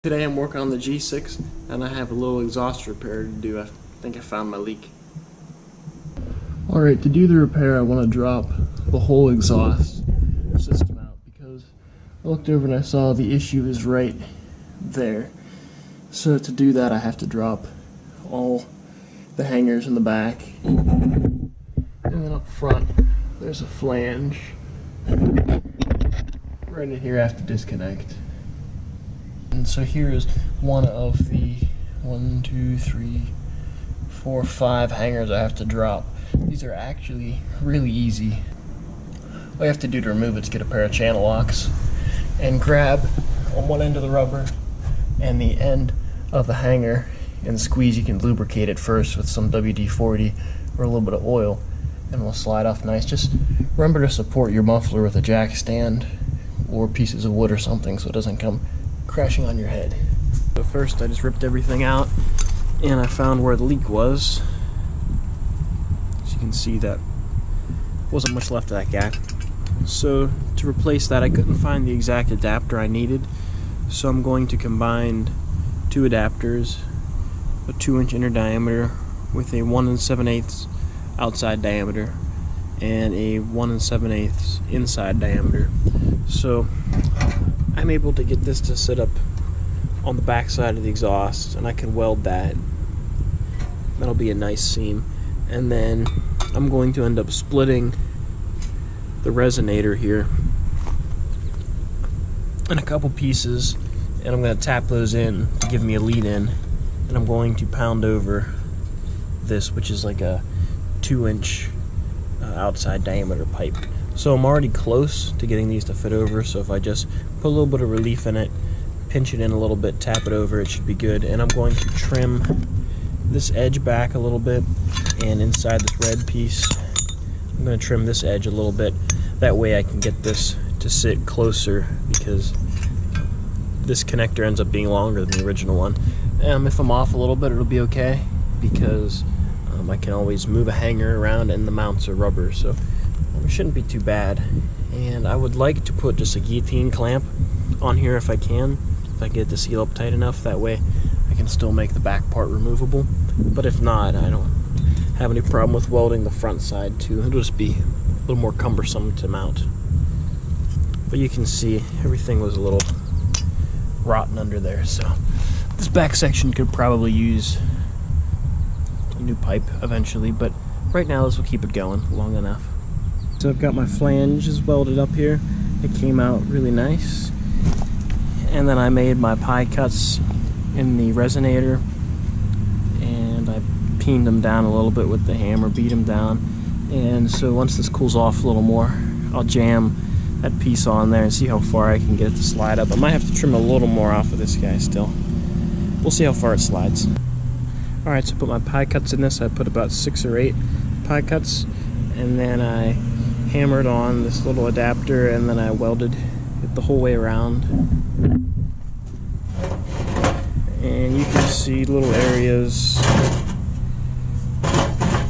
Today I'm working on the G6 and I have a little exhaust repair to do. I think I found my leak. Alright, to do the repair I want to drop the whole exhaust system out because I looked over and I saw the issue is right there. So to do that I have to drop all the hangers in the back. And then up front there's a flange. Right in here I have to disconnect. And so here is one of the 1, 2, 3, 4, 5 hangers I have to drop. These are actually really easy. All you have to do to remove it is get a pair of channel locks and grab on one end of the rubber and the end of the hanger and squeeze. You can lubricate it first with some WD-40 or a little bit of oil and it'll slide off nice. Just remember to support your muffler with a jack stand or pieces of wood or something so it doesn't come crashing on your head. So first I just ripped everything out and I found where the leak was. As you can see, that wasn't much left of that gap. So to replace that I couldn't find the exact adapter I needed, so I'm going to combine two adapters, a 2-inch inner diameter with a 1 7/8 outside diameter and a 1 7/8 inside diameter. So I'm able to get this to sit up on the back side of the exhaust and I can weld that. That'll be a nice seam. And then I'm going to end up splitting the resonator here in a couple pieces and I'm going to tap those in to give me a lead in, and I'm going to pound over this, which is like a 2-inch outside diameter pipe. So I'm already close to getting these to fit over, so if I just put a little bit of relief in it, pinch it in a little bit, tap it over, it should be good. And I'm going to trim this edge back a little bit, and inside this red piece I'm going to trim this edge a little bit. That way I can get this to sit closer because this connector ends up being longer than the original one. If I'm off a little bit it'll be okay because I can always move a hanger around and the mounts are rubber, so it shouldn't be too bad. And I would like to put just a guillotine clamp on here if I can, if I get it to seal up tight enough. That way I can still make the back part removable, but if not, I don't have any problem with welding the front side too. It'll just be a little more cumbersome to mount. But you can see everything was a little rotten under there, so this back section could probably use a new pipe eventually, but right now this will keep it going long enough. So I've got my flanges welded up here. It came out really nice. And then I made my pie cuts in the resonator and I peened them down a little bit with the hammer, beat them down. And so once this cools off a little more, I'll jam that piece on there and see how far I can get it to slide up. I might have to trim a little more off of this guy still. We'll see how far it slides. Alright, so I put my pie cuts in this. I put about 6 or 8 pie cuts, and then I hammered on this little adapter and then I welded it the whole way around. And you can see little areas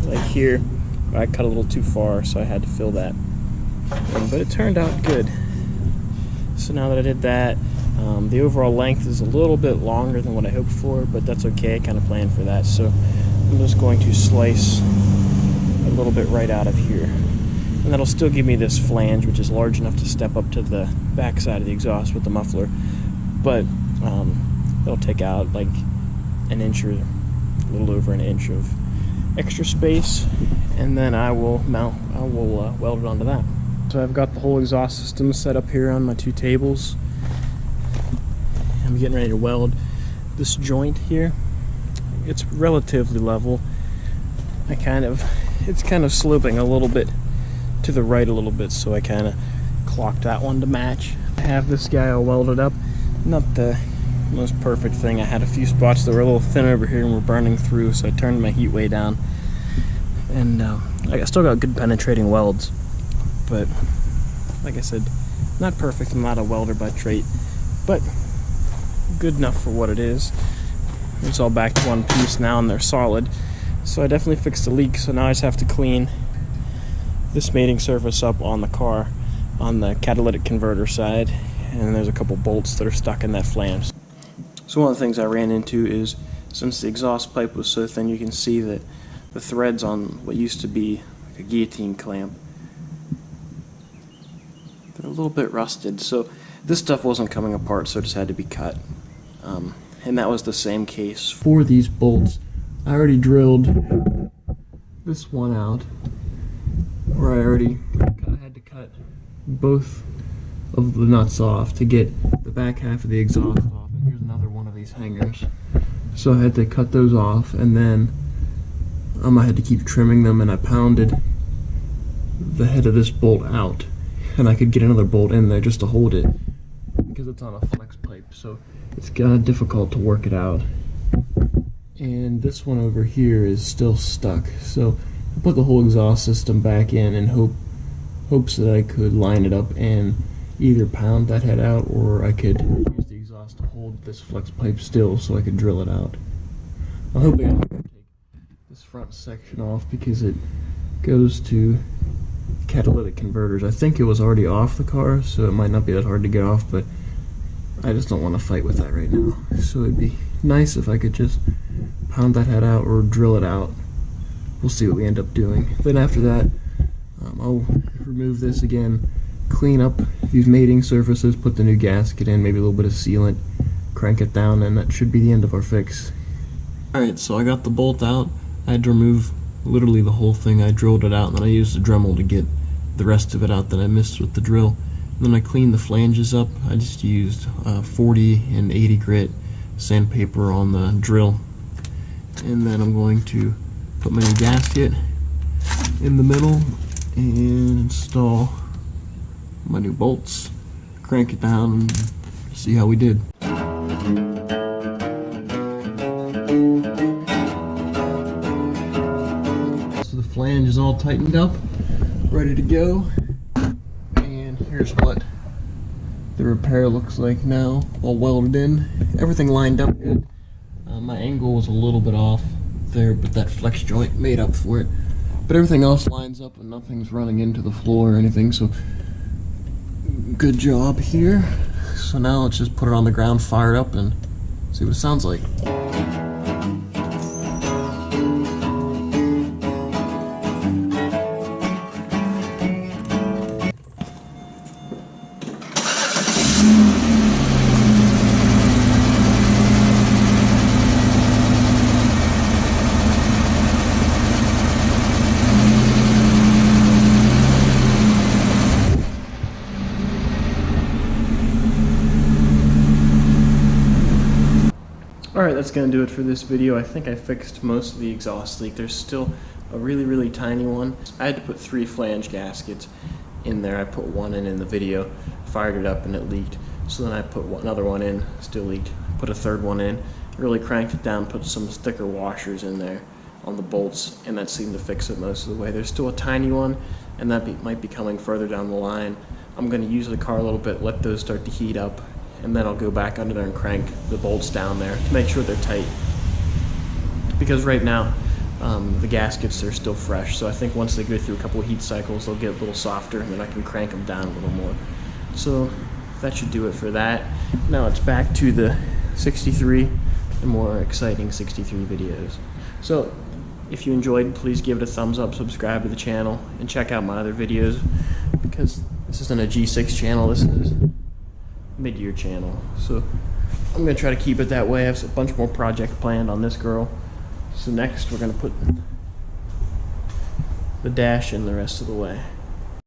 like here I cut a little too far, so I had to fill that. But it turned out good. So now that I did that, the overall length is a little bit longer than what I hoped for, but that's okay. I kind of planned for that. So I'm just going to slice a little bit right out of here. And that'll still give me this flange, which is large enough to step up to the back side of the exhaust with the muffler. But it'll take out like an inch or a little over an inch of extra space, and then I will weld it onto that. So I've got the whole exhaust system set up here on my 2 tables. I'm getting ready to weld this joint here. It's relatively level. It's kind of sloping a little bit to the right a little bit, so I kind of clocked that one to match. I have this guy all welded up. Not the most perfect thing. I had a few spots that were a little thin over here and were burning through, so I turned my heat way down. And I still got good penetrating welds, but like I said, not perfect. I'm not a welder by trade, but good enough for what it is. It's all back to one piece now and they're solid. So I definitely fixed the leak, so now I just have to clean this mating surface up on the car on the catalytic converter side, and there's a couple bolts that are stuck in that flange. So one of the things I ran into is, since the exhaust pipe was so thin, you can see that the threads on what used to be like a guillotine clamp, they're a little bit rusted. So this stuff wasn't coming apart, so it just had to be cut. And that was the same case for these bolts. I already drilled this one out, where I already had to cut both of the nuts off to get the back half of the exhaust off. And here's another one of these hangers. So I had to cut those off, and then I had to keep trimming them, and I pounded the head of this bolt out, and I could get another bolt in there just to hold it, because it's on a flex pipe, so it's kind of difficult to work it out. And this one over here is still stuck, so I put the whole exhaust system back in hopes that I could line it up and either pound that head out, or I could use the exhaust to hold this flex pipe still so I could drill it out. I'm hoping I can take this front section off because it goes to catalytic converters. I think it was already off the car, so it might not be that hard to get off, but I just don't want to fight with that right now. So it'd be nice if I could just pound that head out or drill it out. We'll see what we end up doing. Then after that, I'll remove this again, clean up these mating surfaces, put the new gasket in, maybe a little bit of sealant, crank it down, and that should be the end of our fix. Alright, so I got the bolt out. I had to remove literally the whole thing. I drilled it out, and then I used the Dremel to get the rest of it out that I missed with the drill. And then I cleaned the flanges up. I just used 40 and 80 grit sandpaper on the drill. And then I'm going to put my new gasket in the middle and install my new bolts, crank it down, and see how we did. So the flange is all tightened up, ready to go, and here's what the repair looks like now, all welded in, everything lined up good. My angle was a little bit off there, but that flex joint made up for it. But everything else lines up and nothing's running into the floor or anything, so good job here. So now let's just put it on the ground, fire it up, and see what it sounds like. Alright, that's going to do it for this video. I think I fixed most of the exhaust leak. There's still a really tiny one. I had to put 3 flange gaskets in there. I put one in the video, fired it up, and it leaked. So then I put another one in, still leaked. Put a third one in, really cranked it down, put some thicker washers in there on the bolts, and that seemed to fix it most of the way. There's still a tiny one, and that might be coming further down the line. I'm going to use the car a little bit, let those start to heat up, and then I'll go back under there and crank the bolts down there to make sure they're tight. Because right now, the gaskets are still fresh, so I think once they go through a couple of heat cycles, they'll get a little softer, and then I can crank them down a little more. So that should do it for that. Now it's back to the 63 and more exciting 63 videos. So if you enjoyed, please give it a thumbs up, subscribe to the channel, and check out my other videos, because this isn't a G6 channel, this is Mid-Year channel. So I'm going to try to keep it that way. I have a bunch more projects planned on this girl. So next we're going to put the dash in the rest of the way.